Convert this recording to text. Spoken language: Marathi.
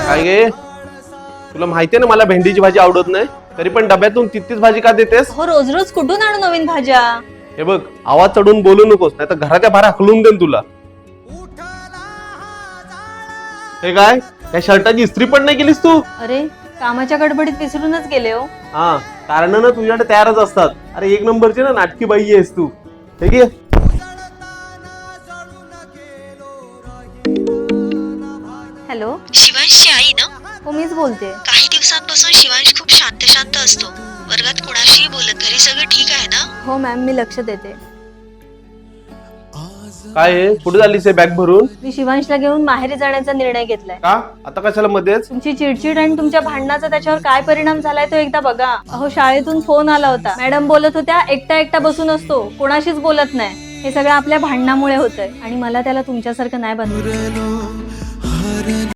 काय गे, तुला माहितीये ना मला भेंडीची भाजी आवडत नाही, तरी पण डब्यातून तितकीच भाजी का देतेस? हो, रोज रोज कुठून आणू नवीन भाज्या? हे बघ, आवाज चढून बोलू नकोस, नाही तर घराच्या बाहेर हकलून देईन तुला. हे काय, त्या शर्टाची इस्त्री पण नाही केलीस तू? अरे, कामाच्या गडबडीत विसरूनच गेले हो. हा, कारण ना तुझ्याकडे तयारच असतात. अरे एक नंबरची ना नाटकी बाई आहेस तू. ठीक आहे. हॅलो, शिवांशची आई ना? हो मीच बोलते. काही दिवसांपासून शिवांश खूप शांत शांत असतो. वर्गात कोणाशीही बोलत. घरी सगळं ठीक आहे ना? हो मॅम, मी लक्ष देते. काय आहे, कुठे झालीस बॅग भरून? मी शिवांशला घेऊन माहेरी जाण्याचा निर्णय घेतलाय. का आता कशाला मध्येच? तुमची चिडचिड आणि तुमच्या भांडणाचा त्याच्यावर काय परिणाम झालाय तो एकदा बघा. अहो, शाळेतून फोन आला होता. मॅडम बोलत होत्या एकटा एकटा बसून असतो, कोणाशीच बोलत नाही. हे सगळं आपल्या भांडणामुळे होतंय आणि मला त्याला तुमच्यासारखं नाही बनवलं.